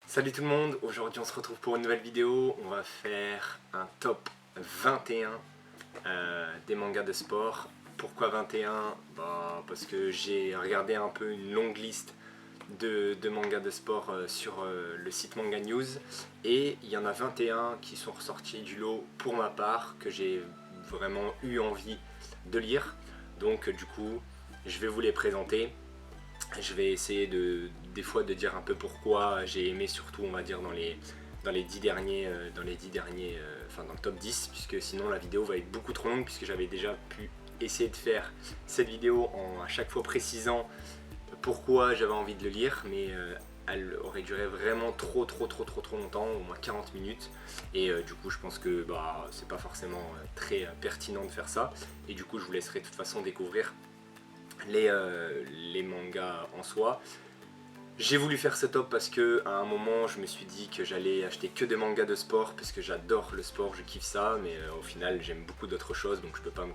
Salut tout le monde, aujourd'hui on se retrouve pour une nouvelle vidéo. On va faire un top 21 des mangas de sport. Pourquoi 21? Parce que j'ai regardé un peu une longue liste de mangas de sport sur le site Manga News et il y en a 21 qui sont ressortis du lot pour ma part, que j'ai vraiment eu envie de lire. Donc du coup je vais vous les présenter. Je vais essayer des fois de dire un peu pourquoi j'ai aimé, surtout on va dire dans les 10 derniers, enfin dans le top 10, puisque sinon la vidéo va être beaucoup trop longue, puisque j'avais déjà pu essayer de faire cette vidéo en à chaque fois précisant pourquoi j'avais envie de le lire, mais elle aurait duré vraiment trop longtemps, au moins 40 minutes, et du coup je pense que c'est pas forcément très pertinent de faire ça, et du coup je vous laisserai de toute façon découvrir les mangas en soi. J'ai voulu faire ce top parce que à un moment je me suis dit que j'allais acheter que des mangas de sport parce que j'adore le sport, je kiffe ça, mais au final j'aime beaucoup d'autres choses, donc je peux pas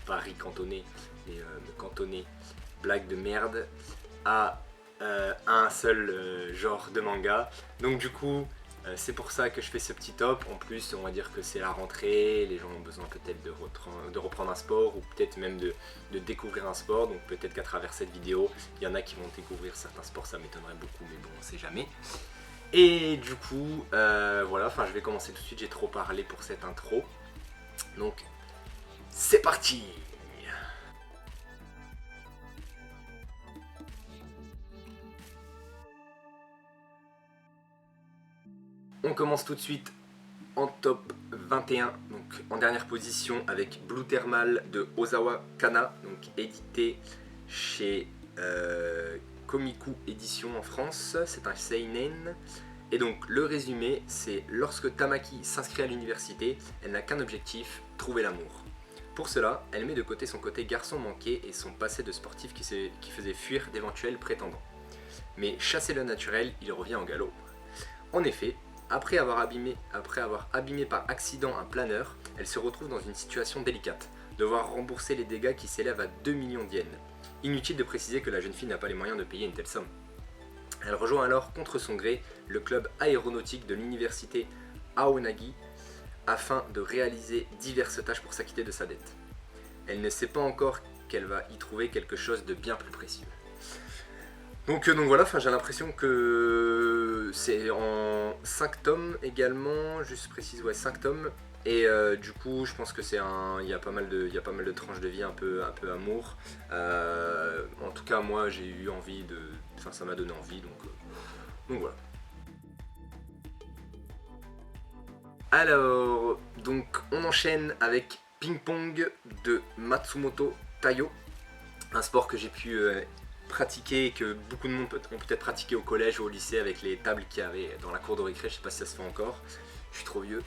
pas ricantonner, mais me cantonner, blague de merde, à un seul genre de manga. Donc du coup c'est pour ça que je fais ce petit top. En plus on va dire que c'est la rentrée, les gens ont besoin peut-être de reprendre un sport, ou peut-être même de découvrir un sport, donc peut-être qu'à travers cette vidéo il y en a qui vont découvrir certains sports, ça m'étonnerait beaucoup, mais bon on sait jamais. Et du coup voilà, je vais commencer tout de suite, j'ai trop parlé pour cette intro, donc c'est parti. On commence tout de suite en top 21, donc en dernière position avec Blue Thermal de Ozawa Kana, donc édité chez Komiku Édition en France. C'est un seinen. Et donc le résumé, c'est: lorsque Tamaki s'inscrit à l'université, elle n'a qu'un objectif, trouver l'amour. Pour cela, elle met de côté son côté garçon manqué et son passé de sportif qui faisait fuir d'éventuels prétendants. Mais chassé le naturel, il revient en galop. En effet, après avoir abîmé par accident un planeur, elle se retrouve dans une situation délicate, devoir rembourser les dégâts qui s'élèvent à 2 millions d'yens. Inutile de préciser que la jeune fille n'a pas les moyens de payer une telle somme. Elle rejoint alors contre son gré le club aéronautique de l'université Aonagi afin de réaliser diverses tâches pour s'acquitter de sa dette. Elle ne sait pas encore qu'elle va y trouver quelque chose de bien plus précieux. Donc voilà, j'ai l'impression que c'est en 5 tomes également, juste précise, ouais, 5 tomes. Et du coup, je pense que il y a pas mal de tranches de vie, un peu amour. En tout cas, moi, j'ai eu envie de, ça m'a donné envie, donc voilà. Alors, donc on enchaîne avec Ping Pong de Matsumoto Taiyo, un sport que j'ai pu pratiquer, que beaucoup de monde ont peut-être pratiqué au collège ou au lycée avec les tables qu'il y avait dans la cour de récré. Je sais pas si ça se fait encore, je suis trop vieux.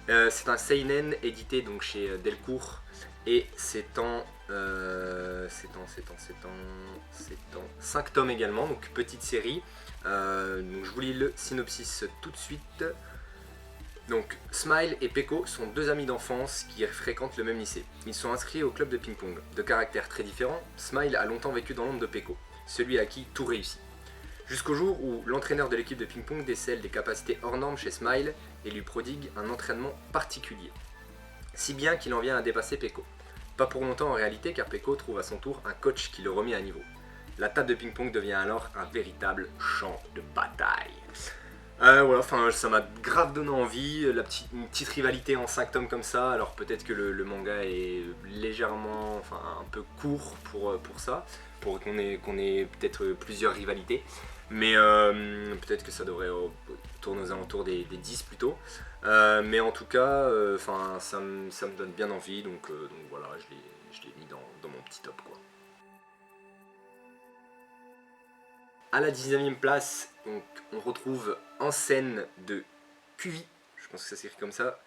C'est un seinen édité donc chez Delcourt, et c'est en 5 tomes également, donc petite série. Donc je vous lis le synopsis tout de suite. Donc Smile et Peko sont deux amis d'enfance qui fréquentent le même lycée. Ils sont inscrits au club de ping-pong. De caractère très différent, Smile a longtemps vécu dans l'ombre de Peko, celui à qui tout réussit. Jusqu'au jour où l'entraîneur de l'équipe de ping-pong décèle des capacités hors normes chez Smile et lui prodigue un entraînement particulier. Si bien qu'il en vient à dépasser Peko. Pas pour longtemps en réalité, car Peko trouve à son tour un coach qui le remet à niveau. La table de ping-pong devient alors un véritable champ de bataille. Voilà, ça m'a grave donné envie, une petite rivalité en 5 tomes comme ça. Alors peut-être que le manga est légèrement, un peu court pour ça, pour qu'on ait peut-être plusieurs rivalités, mais peut-être que ça devrait tourner aux alentours des 10 plutôt. Mais en tout cas, ça me donne bien envie, donc voilà, je l'ai mis dans mon petit top, quoi. À la 19e place, donc, on retrouve En scène de Cuvi, je pense que ça s'écrit comme ça,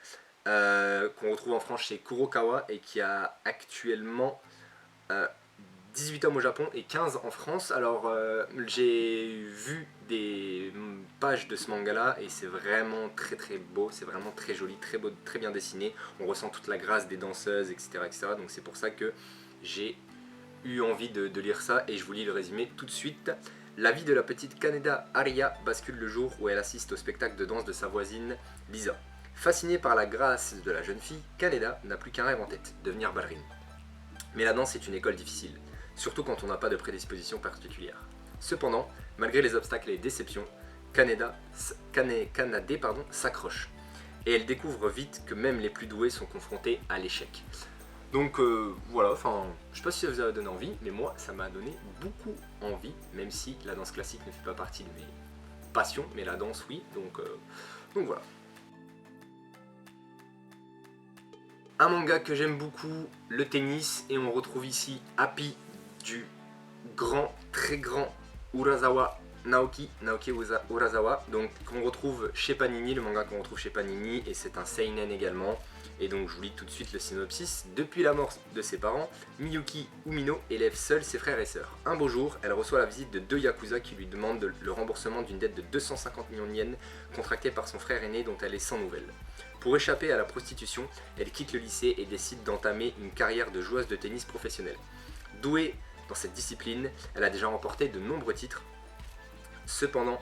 qu'on retrouve en France chez Kurokawa et qui a actuellement 18 tomes au Japon et 15 en France. Alors j'ai vu des pages de ce manga là et c'est vraiment très beau, c'est vraiment très joli, très beau, très bien dessiné. On ressent toute la grâce des danseuses, etc. Donc c'est pour ça que j'ai eu envie de lire ça, et je vous lis le résumé tout de suite. La vie de la petite Kaneda Aria bascule le jour où elle assiste au spectacle de danse de sa voisine Lisa. Fascinée par la grâce de la jeune fille, Kaneda n'a plus qu'un rêve en tête, devenir ballerine. Mais la danse est une école difficile, surtout quand on n'a pas de prédisposition particulière. Cependant, malgré les obstacles et les déceptions, Kanade s'accroche. Et elle découvre vite que même les plus doués sont confrontés à l'échec. Donc voilà, enfin, je sais pas si ça vous a donné envie, mais moi ça m'a donné beaucoup envie, même si la danse classique ne fait pas partie de mes passions, mais la danse oui, donc voilà. Un manga que j'aime beaucoup, le tennis, et on retrouve ici Happy du grand, très grand Naoki Urasawa, donc qu'on retrouve chez Panini, le manga qu'on retrouve chez Panini, et c'est un seinen également. Et donc je vous lis tout de suite le synopsis. Depuis la mort de ses parents, Miyuki Umino élève seule ses frères et sœurs. Un beau jour, elle reçoit la visite de deux yakuza qui lui demandent le remboursement d'une dette de 250 millions de yens contractée par son frère aîné dont elle est sans nouvelles. Pour échapper à la prostitution, elle quitte le lycée et décide d'entamer une carrière de joueuse de tennis professionnelle. Douée dans cette discipline, elle a déjà remporté de nombreux titres. Cependant,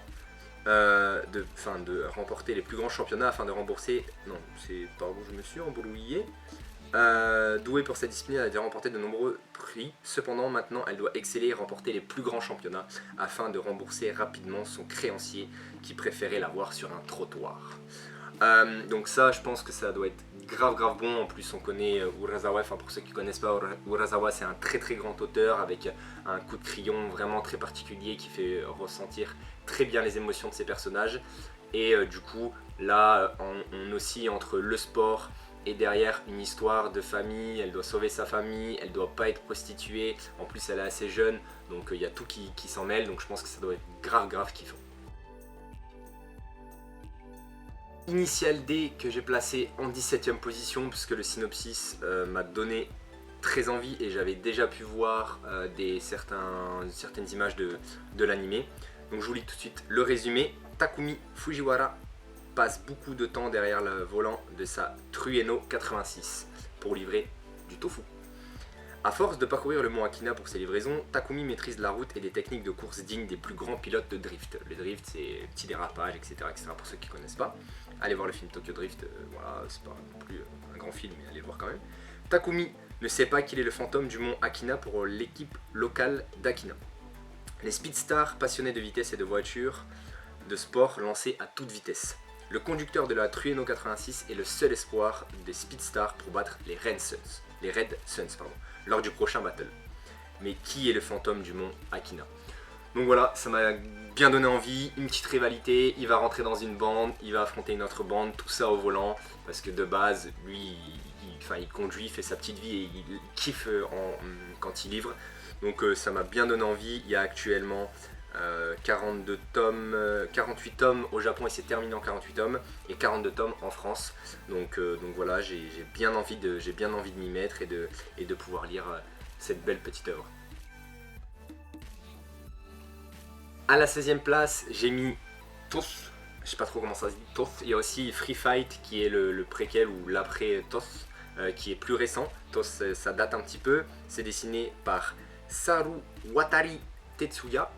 de remporter les plus grands championnats afin de rembourser... Non, c'est... Pardon, je me suis embrouillé. Douée pour cette discipline, elle a déjà remporté de nombreux prix. Cependant, maintenant, elle doit exceller et remporter les plus grands championnats afin de rembourser rapidement son créancier qui préférait la voir sur un trottoir. Donc ça, je pense que ça doit être grave bon. En plus, on connaît Urasawa. Enfin, pour ceux qui ne connaissent pas, Urasawa, c'est un très grand auteur avec un coup de crayon vraiment très particulier qui fait ressentir très bien les émotions de ses personnages. Et du coup, là, on oscille entre le sport et derrière une histoire de famille. Elle doit sauver sa famille, elle doit pas être prostituée. En plus, elle est assez jeune, donc il y a tout qui s'en mêle. Donc je pense que ça doit être grave kiffant. Initial D que j'ai placé en 17ème position puisque le synopsis m'a donné très envie et j'avais déjà pu voir certaines images de l'anime. Donc je vous lis tout de suite le résumé. Takumi Fujiwara passe beaucoup de temps derrière le volant de sa Trueno 86 pour livrer du tofu. A force de parcourir le mont Akina pour ses livraisons, Takumi maîtrise la route et des techniques de course dignes des plus grands pilotes de drift. Le drift, c'est petit dérapage, etc., pour ceux qui ne connaissent pas. Allez voir le film Tokyo Drift, voilà, c'est pas non plus un grand film, mais allez le voir quand même. Takumi ne sait pas qu'il est le fantôme du mont Akina pour l'équipe locale d'Akina. Les speedstars passionnés de vitesse et de voitures de sport lancés à toute vitesse. Le conducteur de la Trueno 86 est le seul espoir des speedstars pour battre les Red Suns, lors du prochain battle. Mais qui est le fantôme du mont Akina? Donc voilà, ça m'a bien donné envie, une petite rivalité, il va rentrer dans une bande, il va affronter une autre bande, tout ça au volant, parce que de base, lui, il conduit, il fait sa petite vie et il kiffe quand il livre. Donc ça m'a bien donné envie, il y a actuellement 48 tomes au Japon et c'est terminé en 48 tomes et 42 tomes en France. Donc voilà, j'ai bien envie de m'y mettre et de pouvoir lire cette belle petite œuvre. À la 16ème place, j'ai mis Toss, je sais pas trop comment ça se dit, Toss. Il y a aussi Free Fight qui est le préquel ou l'après Toss, qui est plus récent. Toss, ça date un petit peu. C'est dessiné par Saru Watari Tetsuya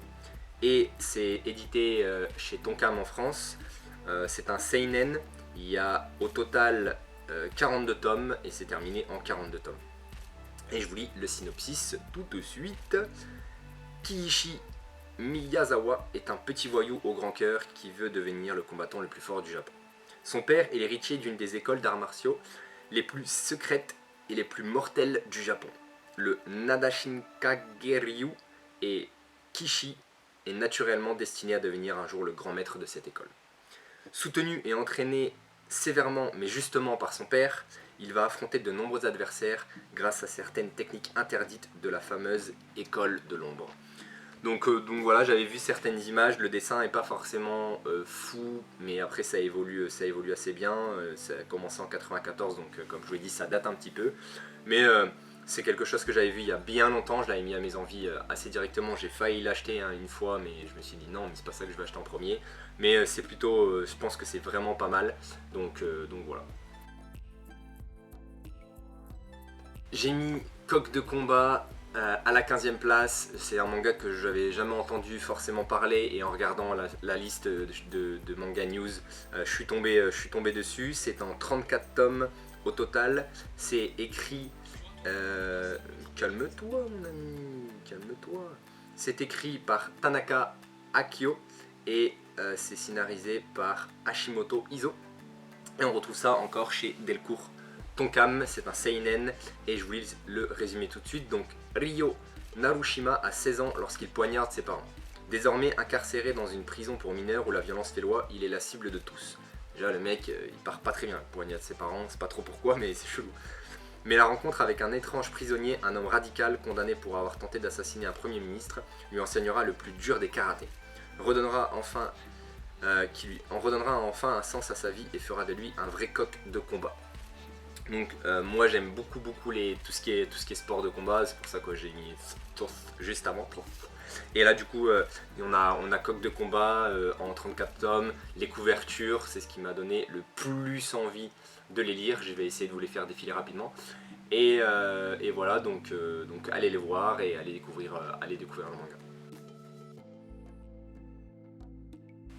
et c'est édité chez Tonkam en France. C'est un seinen. Il y a au total 42 tomes et c'est terminé en 42 tomes. Et je vous lis le synopsis tout de suite. Kiichi Miyazawa est un petit voyou au grand cœur qui veut devenir le combattant le plus fort du Japon. Son père est l'héritier d'une des écoles d'arts martiaux les plus secrètes et les plus mortelles du Japon, le Nadashinkageryu, et Kishi est naturellement destiné à devenir un jour le grand maître de cette école. Soutenu et entraîné sévèrement mais justement par son père, il va affronter de nombreux adversaires grâce à certaines techniques interdites de la fameuse école de l'ombre. Donc voilà, j'avais vu certaines images, le dessin n'est pas forcément fou, mais après ça évolue assez bien, ça a commencé en 94, donc comme je vous l'ai dit, ça date un petit peu, mais c'est quelque chose que j'avais vu il y a bien longtemps, je l'avais mis à mes envies assez directement, j'ai failli l'acheter une fois, mais je me suis dit non, mais c'est pas ça que je vais acheter en premier, mais c'est plutôt, je pense que c'est vraiment pas mal, donc voilà. J'ai mis Coq de combat À la 15e place, c'est un manga que je n'avais jamais entendu forcément parler, et en regardant la liste de manga news, je suis tombé dessus. C'est en 34 tomes au total. C'est écrit... calme-toi mon ami, calme-toi. C'est écrit par Tanaka Akio et c'est scénarisé par Hashimoto Iso. Et on retrouve ça encore chez Delcourt Tonkam. C'est un seinen et je vous lis le résumé tout de suite. Donc Ryo Narushima a 16 ans lorsqu'il poignarde ses parents. Désormais incarcéré dans une prison pour mineurs où la violence fait loi, il est la cible de tous. Déjà le mec il part pas très bien, il poignarde ses parents, c'est pas trop pourquoi mais c'est chelou. Mais la rencontre avec un étrange prisonnier, un homme radical condamné pour avoir tenté d'assassiner un premier ministre, lui enseignera le plus dur des karatés. Qui lui en redonnera enfin un sens à sa vie et fera de lui un vrai coq de combat. Donc moi j'aime beaucoup tout ce qui est sport de combat, c'est pour ça que j'ai mis juste avant. Et là du coup on a coq de combat en 34 tomes, les couvertures, c'est ce qui m'a donné le plus envie de les lire. Je vais essayer de vous les faire défiler rapidement. Et voilà, donc allez les voir et allez découvrir le manga.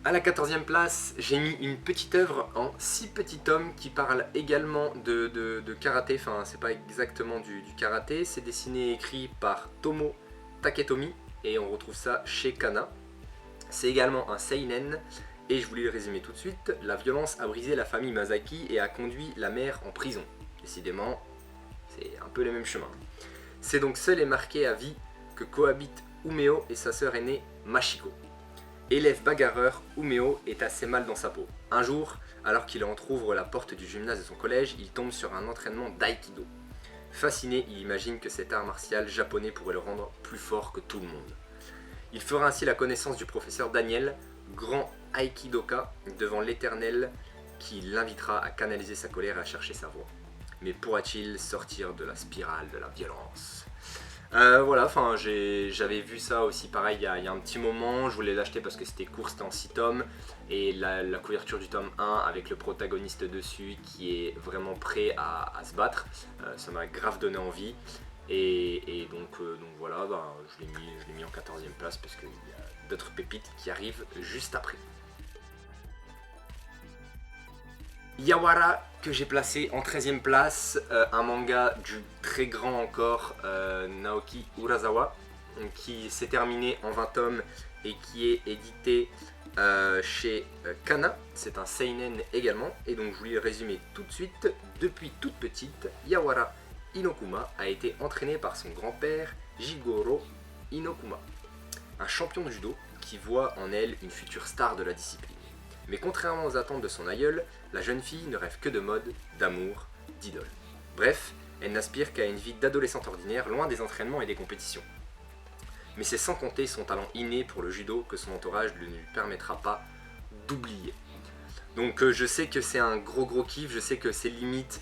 À la 14e place, j'ai mis une petite œuvre en 6 petits tomes qui parle également de karaté. Enfin, c'est pas exactement du karaté, c'est dessiné et écrit par Tomo Taketomi et on retrouve ça chez Kana. C'est également un seinen et je voulais le résumer tout de suite. La violence a brisé la famille Masaki et a conduit la mère en prison. Décidément, c'est un peu les mêmes chemins. C'est donc seul et marqué à vie que cohabitent Umeo et sa sœur aînée Machiko. Élève bagarreur, Umeo est assez mal dans sa peau. Un jour, alors qu'il entrouvre la porte du gymnase de son collège, il tombe sur un entraînement d'aïkido. Fasciné, il imagine que cet art martial japonais pourrait le rendre plus fort que tout le monde. Il fera ainsi la connaissance du professeur Daniel, grand aïkidoka, devant l'éternel, qui l'invitera à canaliser sa colère et à chercher sa voie. Mais pourra-t-il sortir de la spirale de la violence ? Voilà, enfin j'avais vu ça aussi pareil il y a un petit moment, je voulais l'acheter parce que c'était court, c'était en 6 tomes et la couverture du tome 1 avec le protagoniste dessus qui est vraiment prêt à se battre, ça m'a grave donné envie et donc voilà, je l'ai mis en 14e place parce qu'il y a d'autres pépites qui arrivent juste après. Yawara que j'ai placé en 13e place, un manga du très grand encore Naoki Urasawa qui s'est terminé en 20 tomes et qui est édité chez Kana. C'est un seinen également et donc je voulais le résumer tout de suite. Depuis toute petite, Yawara Inokuma a été entraînée par son grand-père Jigoro Inokuma, un champion de judo qui voit en elle une future star de la discipline. Mais contrairement aux attentes de son aïeul, la jeune fille ne rêve que de mode, d'amour, d'idole. Bref, elle n'aspire qu'à une vie d'adolescente ordinaire, loin des entraînements et des compétitions. Mais c'est sans compter son talent inné pour le judo que son entourage ne lui permettra pas d'oublier. Donc je sais que c'est un gros kiff, je sais que c'est limite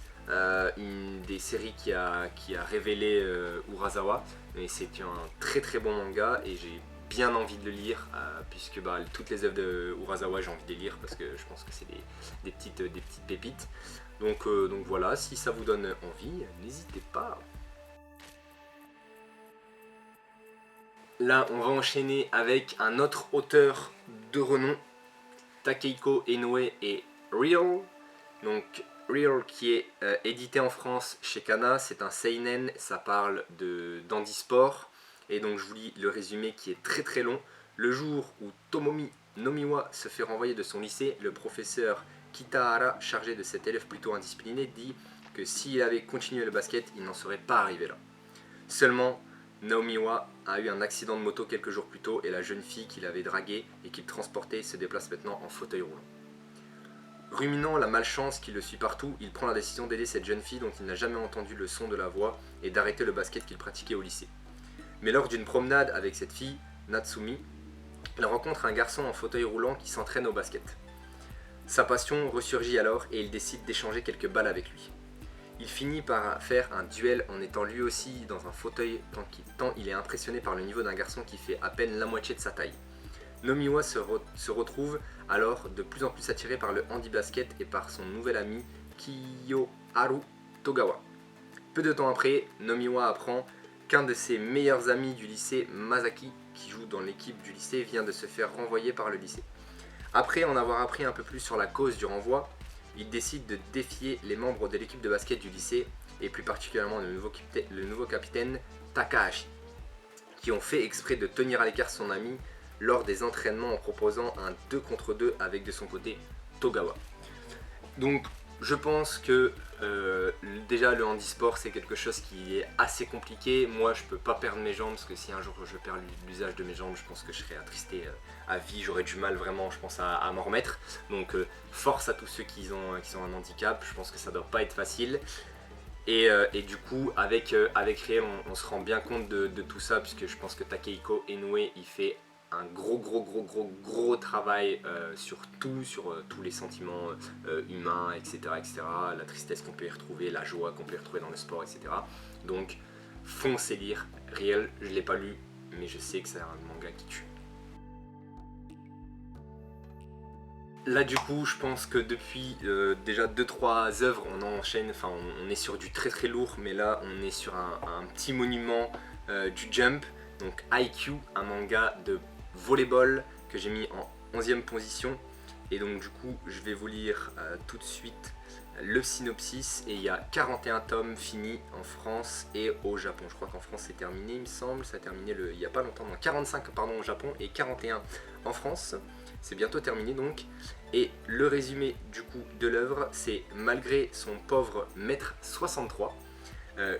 une des séries qui a révélé Urasawa, mais c'est un très bon manga et j'ai bien envie de le lire puisque toutes les œuvres de Urasawa j'ai envie de les lire parce que je pense que c'est des petites pépites. Donc voilà, si ça vous donne envie, n'hésitez pas. Là on va enchaîner avec un autre auteur de renom, Takehiko Inoue et Real. Donc Real qui est édité en France chez Kana, c'est un seinen, ça parle d'handisport. Et donc je vous lis le résumé qui est très long. Le jour où Tomomi Nomiwa se fait renvoyer de son lycée, le professeur Kitahara, chargé de cet élève plutôt indiscipliné, dit que s'il avait continué le basket, il n'en serait pas arrivé là. Seulement, Nomiwa a eu un accident de moto quelques jours plus tôt et la jeune fille qu'il avait draguée et qu'il transportait se déplace maintenant en fauteuil roulant. Ruminant la malchance qui le suit partout, il prend la décision d'aider cette jeune fille dont il n'a jamais entendu le son de la voix et d'arrêter le basket qu'il pratiquait au lycée. Mais lors d'une promenade avec cette fille, Natsumi, il rencontre un garçon en fauteuil roulant qui s'entraîne au basket. Sa passion ressurgit alors et il décide d'échanger quelques balles avec lui. Il finit par faire un duel en étant lui aussi dans un fauteuil tant il est impressionné par le niveau d'un garçon qui fait à peine la moitié de sa taille. Nomiwa se retrouve alors de plus en plus attiré par le handi-basket et par son nouvel ami Kiyoharu Togawa. Peu de temps après, Nomiwa apprend qu'un de ses meilleurs amis du lycée, Masaki, qui joue dans l'équipe du lycée, vient de se faire renvoyer par le lycée. Après en avoir appris un peu plus sur la cause du renvoi, il décide de défier les membres de l'équipe de basket du lycée, et plus particulièrement le nouveau capitaine Takahashi, qui ont fait exprès de tenir à l'écart son ami lors des entraînements en proposant un 2 contre 2 avec de son côté Togawa. Donc je pense que déjà le handisport c'est quelque chose qui est assez compliqué. Moi je peux pas perdre mes jambes parce que si un jour je perds l'usage de mes jambes, je pense que je serais attristé à vie, j'aurais du mal vraiment je pense à m'en remettre. Donc force à tous ceux qui ont un handicap, je pense que ça doit pas être facile. Et du coup avec Riel on se rend bien compte de tout ça, puisque je pense que Takehiko Inoue il fait un gros travail sur tous les sentiments humains, etc., la tristesse qu'on peut y retrouver, la joie qu'on peut y retrouver dans le sport, etc. Donc foncez lire Riel, je l'ai pas lu mais je sais que c'est un manga qui tue. Là du coup je pense que depuis déjà 2-3 œuvres on enchaîne, enfin on est sur du très lourd, mais là on est sur un petit monument du Jump, donc Haikyuu, un manga de volleyball que j'ai mis en 11e position. Et donc du coup je vais vous lire tout de suite le synopsis, et il y a 41 tomes finis en France et au Japon. Je crois qu'en France c'est terminé, il me semble, ça a terminé il n'y a pas longtemps, non, 45 pardon au Japon et 41 en France. C'est bientôt terminé donc. Et le résumé du coup de l'œuvre, c'est: malgré son pauvre mètre 63,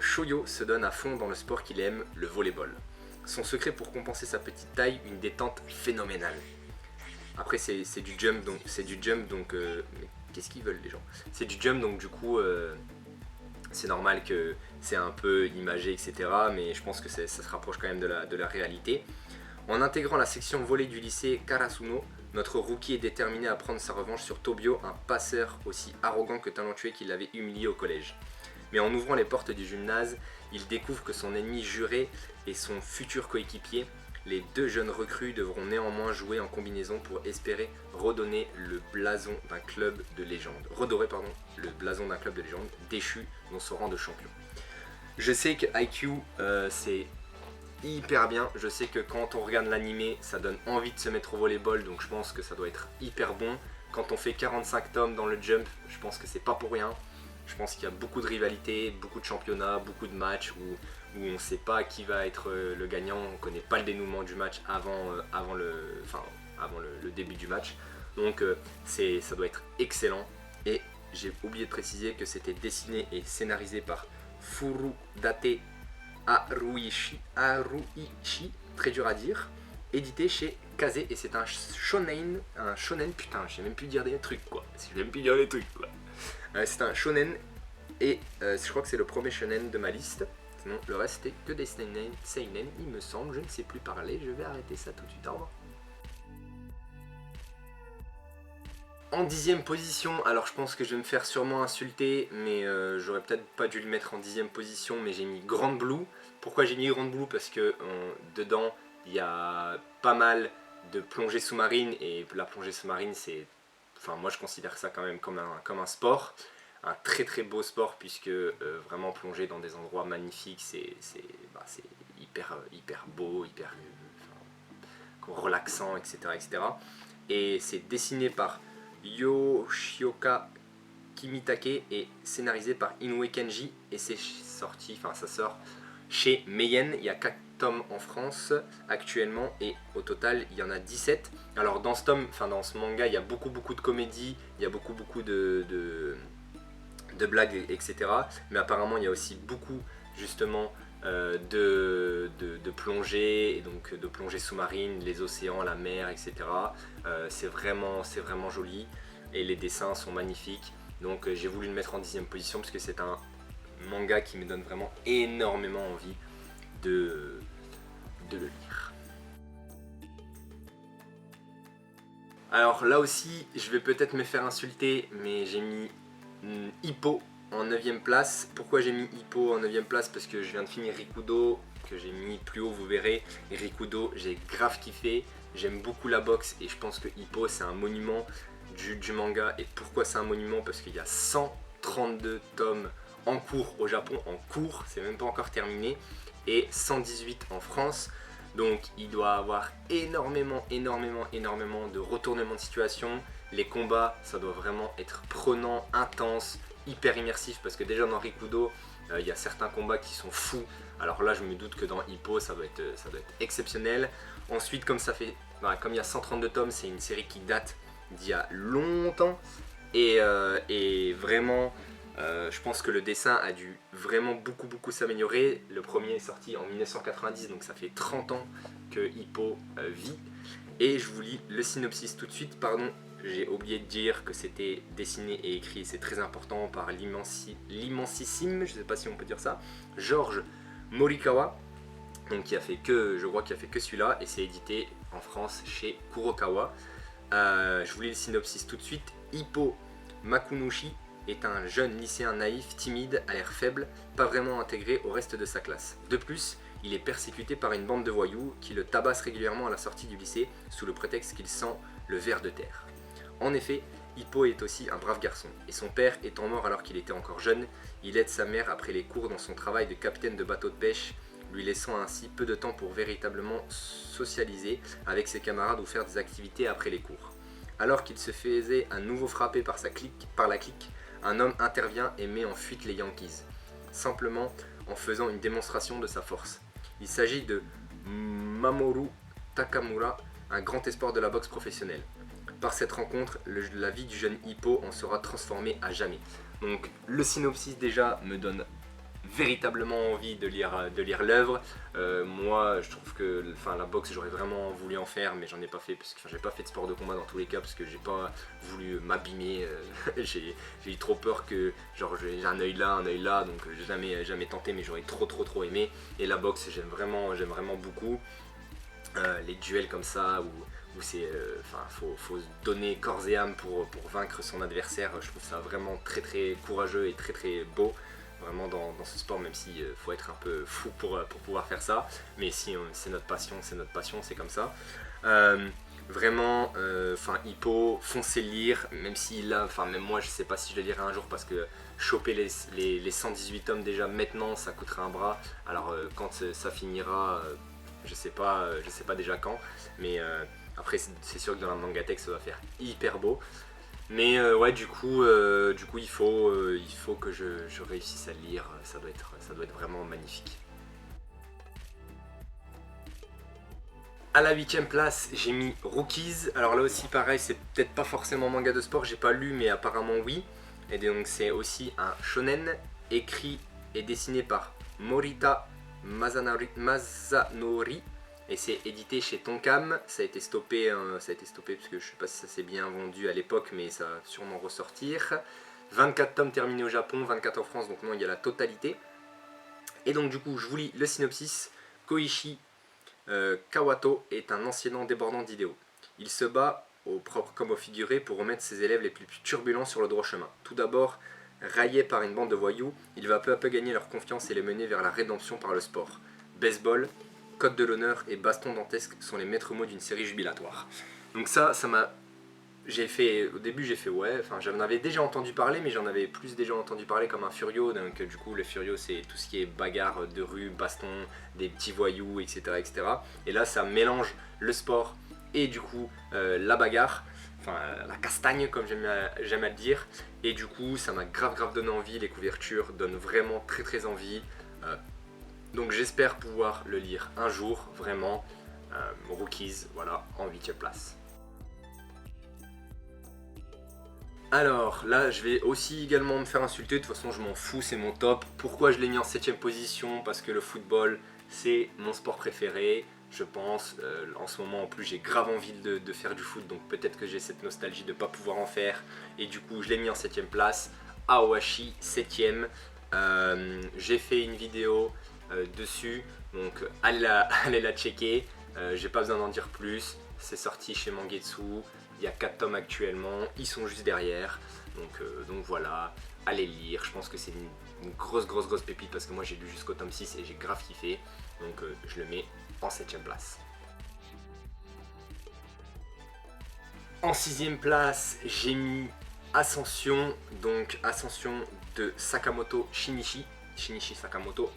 Shoyo se donne à fond dans le sport qu'il aime, le volleyball. Son secret pour compenser sa petite taille, une détente phénoménale. Après c'est du jump donc mais qu'est-ce qu'ils veulent les gens? C'est du jump donc du coup c'est normal que c'est un peu imagé, etc. Mais je pense que ça se rapproche quand même de la réalité. En intégrant la section volley du lycée Karasuno, notre rookie est déterminé à prendre sa revanche sur Tobio, un passeur aussi arrogant que talentueux qui l'avait humilié au collège. Mais en ouvrant les portes du gymnase, il découvre que son ennemi juré est son futur coéquipier. Les deux jeunes recrues devront néanmoins jouer en combinaison pour espérer redorer le blason d'un club de légende, déchu dans son rang de champion. Je sais que Haikyuu c'est hyper bien, je sais que quand on regarde l'animé ça donne envie de se mettre au volleyball, donc je pense que ça doit être hyper bon. Quand on fait 45 tomes dans le Jump, je pense que c'est pas pour rien. Je pense qu'il y a beaucoup de rivalités, beaucoup de championnats, beaucoup de matchs où on ne sait pas qui va être le gagnant, on ne connaît pas le dénouement du match avant le début du match. Donc ça doit être excellent. Et j'ai oublié de préciser que c'était dessiné et scénarisé par Furudate Haruichi, très dur à dire, édité chez Kaze, et c'est un shonen, putain, je sais même plus dire des trucs quoi, c'est un shonen, et je crois que c'est le premier shonen de ma liste, sinon le reste c'était que des seinen, il me semble, je ne sais plus parler, je vais arrêter ça tout de suite, au revoir. En 10e position, alors je pense que je vais me faire sûrement insulter, mais j'aurais peut-être pas dû le mettre en 10e position, mais j'ai mis Grand Blue. Pourquoi j'ai mis Grand Blue? Parce que dedans il y a pas mal de plongée sous-marine, et la plongée sous-marine c'est, enfin moi je considère ça quand même comme un sport, un très beau sport, puisque vraiment plonger dans des endroits magnifiques c'est hyper beau, hyper relaxant, etc. Et c'est dessiné par Yoshioka Kimitake et scénarisé par Inoue Kenji, et ça sort chez Meiyen. Il y a 4 tomes en France actuellement, et au total il y en a 17. Alors dans ce manga il y a beaucoup de comédie, il y a beaucoup de blagues, etc. Mais apparemment il y a aussi beaucoup justement de plongée, et donc de plongée sous-marine, les océans, la mer, etc. C'est vraiment joli, et les dessins sont magnifiques. Donc j'ai voulu le mettre en 10e position parce que c'est un manga qui me donne vraiment énormément envie de le lire. Alors là aussi je vais peut-être me faire insulter, mais j'ai mis Hippo en 9ème place. Pourquoi j'ai mis Hippo en 9ème place? Parce que je viens de finir Rikudo, que j'ai mis plus haut, vous verrez. Et Rikudo, j'ai grave kiffé, j'aime beaucoup la boxe, et je pense que Hippo c'est un monument du manga. Et pourquoi c'est un monument? Parce qu'il y a 132 tomes en cours au Japon, c'est même pas encore terminé. et 118 en France. Donc il doit avoir énormément de retournements de situation. Les combats, ça doit vraiment être prenant, intense, hyper immersif, parce que déjà dans Rikudo, il y a certains combats qui sont fous. Alors là, je me doute que dans Hippo, ça doit être exceptionnel. Ensuite, comme il y a 132 tomes, c'est une série qui date d'il y a longtemps. Et vraiment, je pense que le dessin a dû vraiment beaucoup s'améliorer. Le premier est sorti en 1990, donc ça fait 30 ans que Hippo vit. Et je vous lis le synopsis tout de suite, pardon. J'ai oublié de dire que c'était dessiné et écrit, c'est très important, par l'immensissime, je ne sais pas si on peut dire ça, George Morikawa, donc je crois qu'il a fait que celui-là, et c'est édité en France chez Kurokawa. Je vous lis le synopsis tout de suite. Hippo Makunushi est un jeune lycéen naïf, timide, à l'air faible, pas vraiment intégré au reste de sa classe. De plus, il est persécuté par une bande de voyous qui le tabassent régulièrement à la sortie du lycée sous le prétexte qu'il sent le ver de terre. En effet, Hippo est aussi un brave garçon, et son père étant mort alors qu'il était encore jeune, il aide sa mère après les cours dans son travail de capitaine de bateau de pêche, lui laissant ainsi peu de temps pour véritablement socialiser avec ses camarades ou faire des activités après les cours. Alors qu'il se faisait à nouveau frapper par la clique, un homme intervient et met en fuite les Yankees, simplement en faisant une démonstration de sa force. Il s'agit de Mamoru Takamura, un grand espoir de la boxe professionnelle. Par cette rencontre, la vie du jeune Hippo en sera transformée à jamais. Donc le synopsis déjà me donne véritablement envie de lire l'œuvre. Moi je trouve que la boxe j'aurais vraiment voulu en faire, mais j'en ai pas fait parce que j'ai pas fait de sport de combat dans tous les cas parce que j'ai pas voulu m'abîmer. J'ai eu trop peur que j'ai un œil là, donc j'ai jamais tenté, mais j'aurais trop aimé. Et la boxe j'aime vraiment beaucoup. Les duels comme ça où c'est faut se donner corps et âme pour vaincre son adversaire, je trouve ça vraiment très courageux et très beau vraiment dans ce sport, même si faut être un peu fou pour pouvoir faire ça, mais si c'est notre passion, c'est comme ça. Vraiment, Hippo, foncez lire, même si là, même moi je sais pas si je le lirai un jour parce que choper les 118 tomes déjà maintenant ça coûtera un bras, alors quand ça finira, je sais pas déjà quand, mais après c'est sûr que dans la Mangatech ça va faire hyper beau. Mais ouais, du coup il faut que je réussisse à le lire, ça doit être vraiment magnifique. À la 8ème place, j'ai mis Rookies. Alors là aussi pareil, c'est peut-être pas forcément manga de sport, j'ai pas lu mais apparemment oui. Et donc c'est aussi un shonen écrit et dessiné par Morita Masanori, et c'est édité chez Tonkam. Ça a été stoppé parce que je sais pas si ça s'est bien vendu à l'époque, mais ça va sûrement ressortir. 24 tomes terminés au Japon, 24 en France, donc non, il y a la totalité. Et donc du coup, je vous lis le synopsis. Koichi Kawato est un enseignant débordant d'idéaux. Il se bat, au propre comme au figuré, pour remettre ses élèves les plus turbulents sur le droit chemin. Tout d'abord, raillé par une bande de voyous, il va peu à peu gagner leur confiance et les mener vers la rédemption par le sport. Baseball, code de l'honneur et baston dantesque sont les maîtres mots d'une série jubilatoire. Donc ça m'a... Au début j'ai fait ouais, j'en avais déjà entendu parler, mais j'en avais plus déjà entendu parler comme un Furio, donc du coup le Furio c'est tout ce qui est bagarre de rue, baston, des petits voyous, etc. Et là ça mélange le sport et du coup la bagarre, la castagne comme j'aime à le dire, et du coup ça m'a grave donné envie, les couvertures donnent vraiment très envie, donc j'espère pouvoir le lire un jour, vraiment. Rookies, voilà, en 8ème place. Alors là je vais aussi également me faire insulter, de toute façon je m'en fous, c'est mon top. Pourquoi je l'ai mis en 7ème position? Parce que le football c'est mon sport préféré, je pense. En ce moment en plus j'ai grave envie de faire du foot, donc peut-être que j'ai cette nostalgie de ne pas pouvoir en faire. Et du coup je l'ai mis en 7ème place, Aoashi 7ème. J'ai fait une vidéo dessus, donc allez la checker. J'ai pas besoin d'en dire plus, c'est sorti chez Mangetsu. Il y a 4 tomes actuellement, ils sont juste derrière, donc voilà, allez lire, je pense que c'est une grosse pépite parce que moi j'ai lu jusqu'au tome 6 et j'ai grave kiffé, donc je le mets en 7ème place. En 6ème place, j'ai mis Ascension, donc Ascension de Sakamoto Shinichi Sakamoto,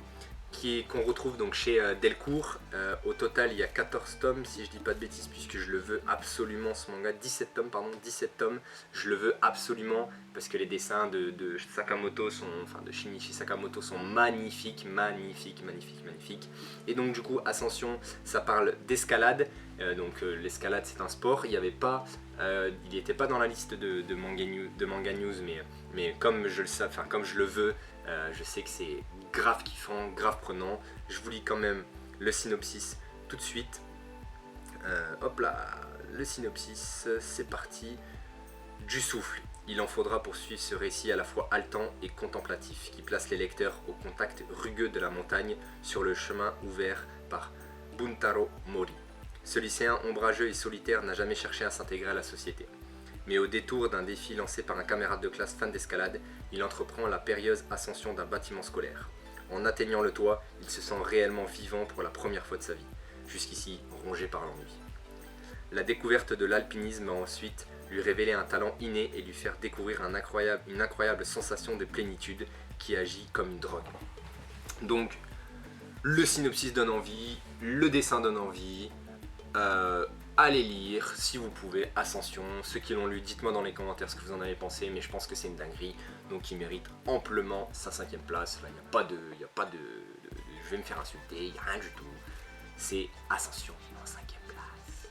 qu'on retrouve donc chez Delcourt. Au total il y a 14 tomes si je dis pas de bêtises, puisque je le veux absolument ce manga. 17 tomes pardon, 17 tomes, je le veux absolument parce que les dessins de Sakamoto sont, enfin de Shinichi Sakamoto sont magnifiques, magnifiques, magnifiques, magnifiques. Et donc du coup Ascension, ça parle d'escalade. L'escalade c'est un sport. Il n'y avait pas, il n'était pas dans la liste de manga news, mais comme je le sais, enfin comme je le veux, je sais que c'est grave kiffant, grave prenant. Je vous lis quand même le synopsis tout de suite. Hop là, le synopsis, c'est parti. Du souffle, il en faudra pour suivre ce récit à la fois haletant et contemplatif, qui place les lecteurs au contact rugueux de la montagne sur le chemin ouvert par Buntaro Mori. Ce lycéen ombrageux et solitaire n'a jamais cherché à s'intégrer à la société. Mais au détour d'un défi lancé par un camarade de classe fan d'escalade, il entreprend la périlleuse ascension d'un bâtiment scolaire. En atteignant le toit, il se sent réellement vivant pour la première fois de sa vie, jusqu'ici rongé par l'ennui. La découverte de l'alpinisme a ensuite lui révéler un talent inné et lui faire découvrir une incroyable sensation de plénitude qui agit comme une drogue. Donc, le synopsis donne envie, le dessin donne envie. Allez lire si vous pouvez Ascension. Ceux qui l'ont lu, dites-moi dans les commentaires ce que vous en avez pensé, mais je pense que c'est une dinguerie, donc il mérite amplement sa 5ème place. Là, il n'y a pas de je vais me faire insulter, il n'y a rien du tout. C'est Ascension en 5ème place.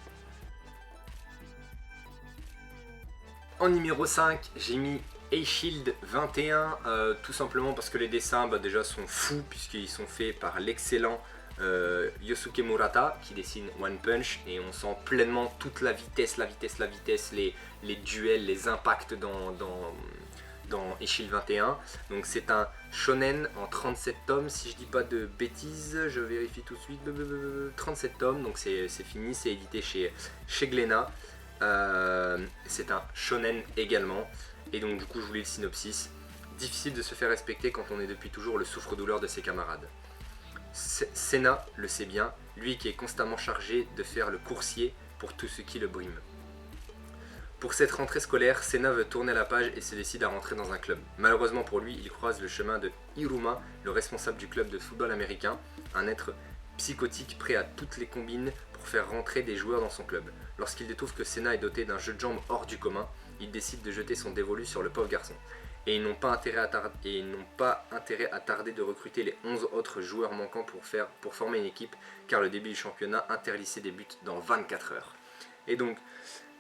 En numéro 5, j'ai mis A-Shield 21, tout simplement parce que les dessins déjà sont fous, puisqu'ils sont faits par l'excellent Yosuke Murata qui dessine One Punch, et on sent pleinement toute la vitesse, les duels, les impacts dans A-Shield 21. Donc c'est un shonen en 37 tomes si je dis pas de bêtises, je vérifie tout de suite. 37 tomes, donc c'est fini, c'est édité chez Glénat. C'est un shonen également, et donc du coup je vous lis le synopsis. Difficile de se faire respecter quand on est depuis toujours le souffre-douleur de ses camarades. Senna le sait bien, lui qui est constamment chargé de faire le coursier pour tout ce qui le brime. Pour cette rentrée scolaire, Senna veut tourner la page et se décide à rentrer dans un club. Malheureusement pour lui, il croise le chemin de Hiruma, le responsable du club de football américain, un être psychotique prêt à toutes les combines pour faire rentrer des joueurs dans son club. Lorsqu'il découvre que Senna est doté d'un jeu de jambes hors du commun, il décide de jeter son dévolu sur le pauvre garçon. Et ils n'ont pas intérêt à tarder de recruter les 11 autres joueurs manquants pour former une équipe, car le début du championnat interdit ses débuts dans 24 heures. Et donc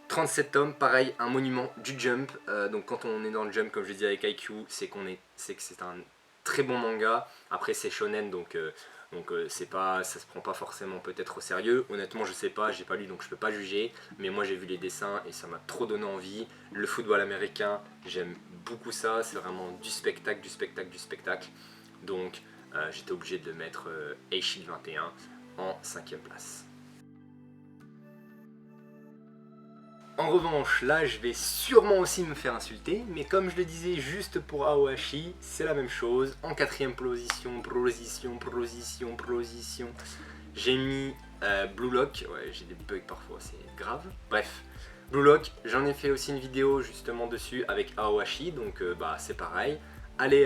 37 tomes, pareil, un monument du jump. Donc quand on est dans le jump, comme je disais avec IQ, c'est que c'est un très bon manga. Après c'est shonen, donc ça se prend pas forcément peut-être au sérieux. Honnêtement je sais pas, j'ai pas lu donc je peux pas juger, mais moi j'ai vu les dessins et ça m'a trop donné envie. Le football américain, j'aime beaucoup ça, c'est vraiment du spectacle. Donc j'étais obligé de mettre A-Shield 21 en 5ème place. En revanche, là je vais sûrement aussi me faire insulter, mais comme je le disais juste pour Aohashi, c'est la même chose. En 4ème position, j'ai mis Blue Lock. Ouais, j'ai des bugs parfois, c'est grave. Bref, Blue Lock, j'en ai fait aussi une vidéo justement dessus avec Aohashi, donc c'est pareil. Allez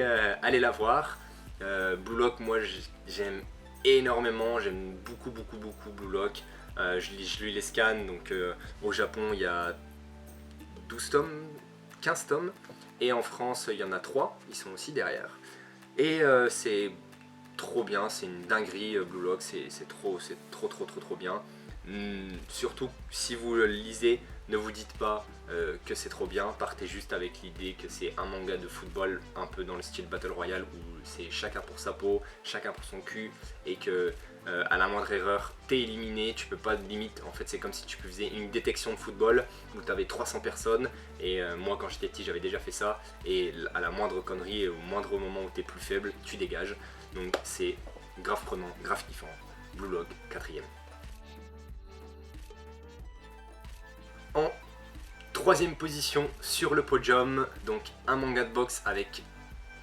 la voir. Blue Lock, moi j'aime énormément, j'aime beaucoup Blue Lock. Je lis les scans, donc au Japon il y a 12 tomes, 15 tomes, et en France il y en a 3, ils sont aussi derrière. Et c'est trop bien, c'est une dinguerie Blue Lock, c'est trop bien. Surtout si vous le lisez, ne vous dites pas que c'est trop bien, partez juste avec l'idée que c'est un manga de football un peu dans le style Battle Royale où c'est chacun pour sa peau, chacun pour son cul, et que à la moindre erreur t'es éliminé, tu peux pas de limite. En fait c'est comme si tu faisais une détection de football où tu avais 300 personnes, et moi quand j'étais petit j'avais déjà fait ça, et à la moindre connerie et au moindre moment où t'es plus faible, tu dégages. Donc c'est grave prenant, grave kiffant. Blue Lock 4ème. En 3ème position sur le podium, donc un manga de boxe avec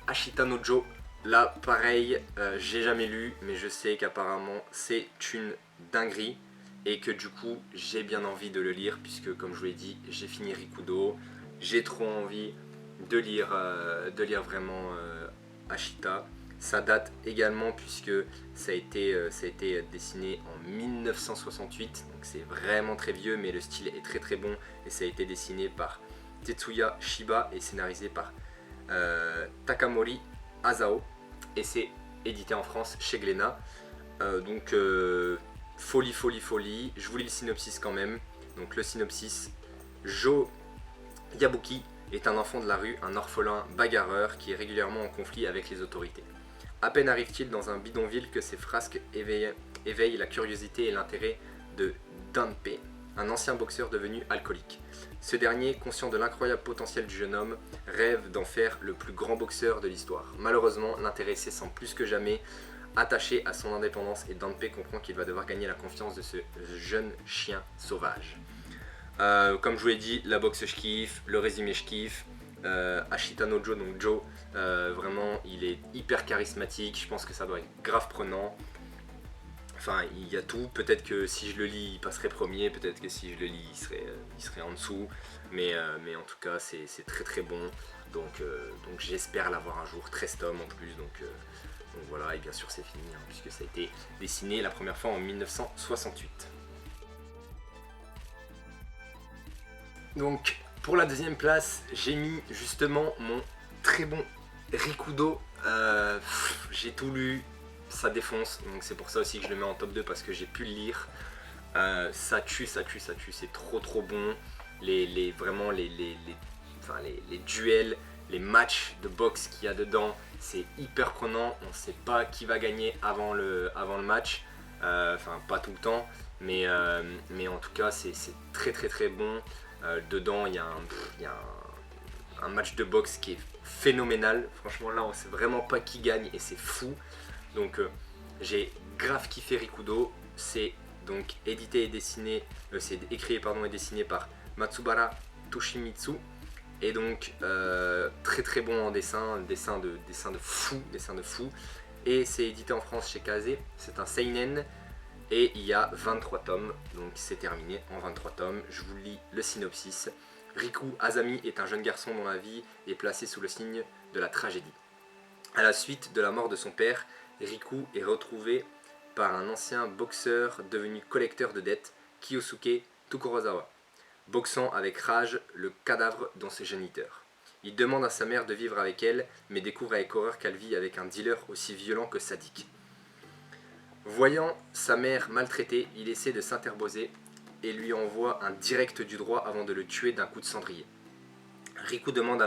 Ashita no Joe. Là pareil, j'ai jamais lu, mais je sais qu'apparemment c'est une dinguerie, et que du coup j'ai bien envie de le lire, puisque comme je vous l'ai dit, j'ai fini Rikudo, j'ai trop envie de lire vraiment Ashita. Ça date également puisque ça a été dessiné en 1968, donc c'est vraiment très vieux, mais le style est très très bon et ça a été dessiné par Tetsuya Shiba et scénarisé par Takamori Asao et c'est édité en France chez Glénat. Folie, je vous lis le synopsis quand même. Donc le synopsis: Jo Yabuki est un enfant de la rue, un orphelin bagarreur qui est régulièrement en conflit avec les autorités. À peine arrive-t-il dans un bidonville que ses frasques éveillent la curiosité et l'intérêt de Danpei, un ancien boxeur devenu alcoolique. Ce dernier, conscient de l'incroyable potentiel du jeune homme, rêve d'en faire le plus grand boxeur de l'histoire. Malheureusement, l'intéressé semble plus que jamais attaché à son indépendance et Danpei comprend qu'il va devoir gagner la confiance de ce jeune chien sauvage. Comme je vous l'ai dit, la boxe je kiffe, le résumé je kiffe. Ashita no Joe, donc Joe, vraiment il est hyper charismatique, je pense que ça doit être grave prenant. Enfin, il y a tout, peut-être que si je le lis il passerait premier, peut-être que si je le lis il serait en dessous, mais en tout cas c'est très très bon, donc j'espère l'avoir un jour, 13 tomes en plus, donc voilà, et bien sûr c'est fini, hein, puisque ça a été dessiné la première fois en 1968. Donc pour la deuxième place, j'ai mis justement mon très bon Rikudo. J'ai tout lu, ça défonce, donc c'est pour ça aussi que je le mets en top 2 parce que j'ai pu le lire. Ça tue, c'est trop bon. Vraiment les duels, les matchs de boxe qu'il y a dedans, c'est hyper prenant. On ne sait pas qui va gagner avant le match, enfin pas tout le temps, mais en tout cas c'est très bon. Dedans il y a un match de boxe qui est phénoménal, franchement là on sait vraiment pas qui gagne et c'est fou, donc j'ai grave kiffé Rikudo. C'est donc édité et dessiné, c'est écrit et dessiné par Matsubara Toshimitsu et donc très bon en dessin de fou, et c'est édité en France chez Kazé. C'est un seinen et il y a 23 tomes, donc c'est terminé en 23 tomes. Je vous lis le synopsis. Riku Azami est un jeune garçon dont la vie est placée sous le signe de la tragédie. À la suite de la mort de son père, Riku est retrouvé par un ancien boxeur devenu collecteur de dettes, Kiyosuke Tokorozawa, boxant avec rage le cadavre dans ses géniteurs. Il demande à sa mère de vivre avec elle, mais découvre avec horreur qu'elle vit avec un dealer aussi violent que sadique. Voyant sa mère maltraitée, il essaie de s'interposer et lui envoie un direct du droit avant de le tuer d'un coup de cendrier. Riku demande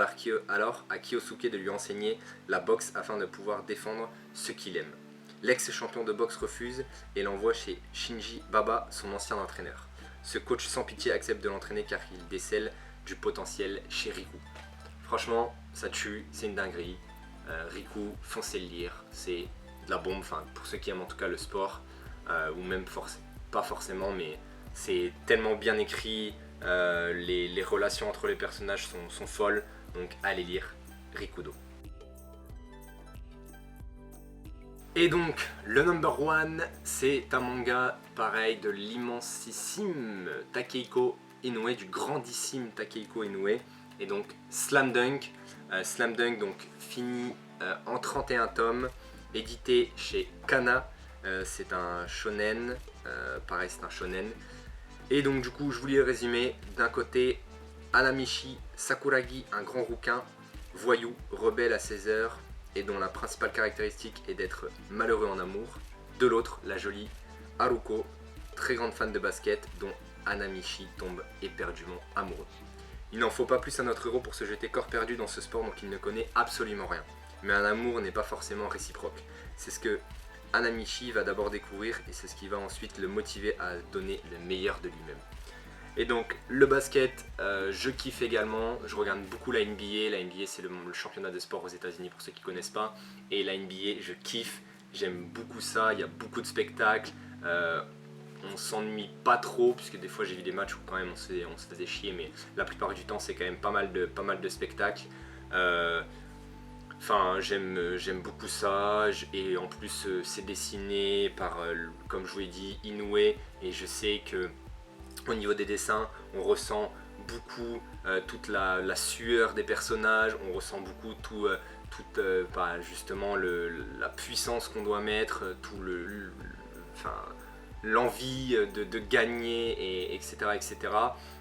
alors à Kiyosuke de lui enseigner la boxe afin de pouvoir défendre ce qu'il aime. L'ex-champion de boxe refuse et l'envoie chez Shinji Baba, son ancien entraîneur. Ce coach sans pitié accepte de l'entraîner car il décèle du potentiel chez Riku. Franchement, ça tue, c'est une dinguerie. Riku, foncez le lire, c'est de la bombe, enfin pour ceux qui aiment en tout cas le sport, ou même pas forcément, mais c'est tellement bien écrit, les relations entre les personnages sont folles, donc allez lire Rikudo. Et donc le number one, c'est un manga pareil de l'immensissime Takehiko Inoue, du grandissime Takehiko Inoue, et donc Slam Dunk. Slam Dunk donc fini en 31 tomes, édité chez Kana. C'est un shonen, pareil c'est un shonen. Et donc du coup je vous lis le résumé. D'un côté, Anamichi Sakuragi, un grand rouquin, voyou, rebelle à ses heures et dont la principale caractéristique est d'être malheureux en amour. De l'autre, la jolie Haruko, très grande fan de basket, dont Anamichi tombe éperdument amoureux. Il n'en faut pas plus à notre héros pour se jeter corps perdu dans ce sport dont il ne connaît absolument rien. Mais un amour n'est pas forcément réciproque. C'est ce que Anamichi va d'abord découvrir et c'est ce qui va ensuite le motiver à donner le meilleur de lui-même. Et donc le basket, je kiffe également, je regarde beaucoup la NBA. La NBA c'est le championnat de sport aux États-Unis pour ceux qui ne connaissent pas. Et la NBA, je kiffe, j'aime beaucoup ça, il y a beaucoup de spectacles. On s'ennuie pas trop, puisque des fois j'ai vu des matchs où quand même on se faisait chier, mais la plupart du temps c'est quand même pas mal de spectacles. Enfin, j'aime beaucoup ça, et en plus c'est dessiné par, comme je vous l'ai dit, Inoue, et je sais que au niveau des dessins, on ressent beaucoup toute la sueur des personnages, on ressent beaucoup justement la puissance qu'on doit mettre, enfin, l'envie de gagner, etc., etc.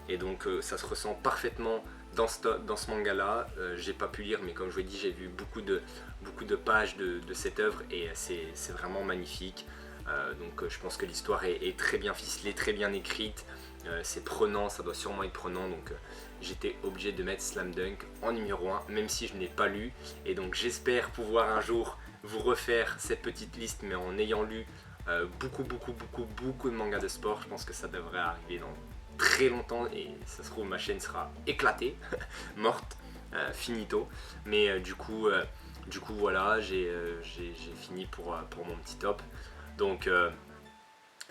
Et donc ça se ressent parfaitement dans ce manga là. J'ai pas pu lire, mais comme je vous l'ai dit, j'ai vu beaucoup de pages de cette œuvre et c'est vraiment magnifique. Donc je pense que l'histoire est très bien ficelée, très bien écrite. C'est prenant, ça doit sûrement être prenant, donc j'étais obligé de mettre Slam Dunk en numéro 1, même si je n'ai pas lu. Et donc j'espère pouvoir un jour vous refaire cette petite liste, mais en ayant lu beaucoup de mangas de sport. Je pense que ça devrait arriver dans très longtemps et ça se trouve ma chaîne sera éclatée, morte, finito. Mais du coup voilà, j'ai fini pour mon petit top. Donc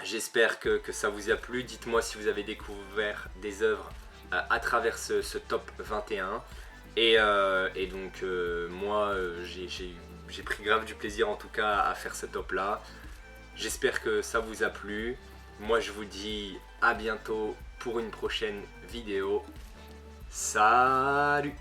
j'espère que ça vous a plu. Dites-moi si vous avez découvert des œuvres à travers ce top 21. Et donc moi j'ai pris grave du plaisir en tout cas à faire ce top là. J'espère que ça vous a plu. Moi je vous dis à bientôt pour une prochaine vidéo. Salut!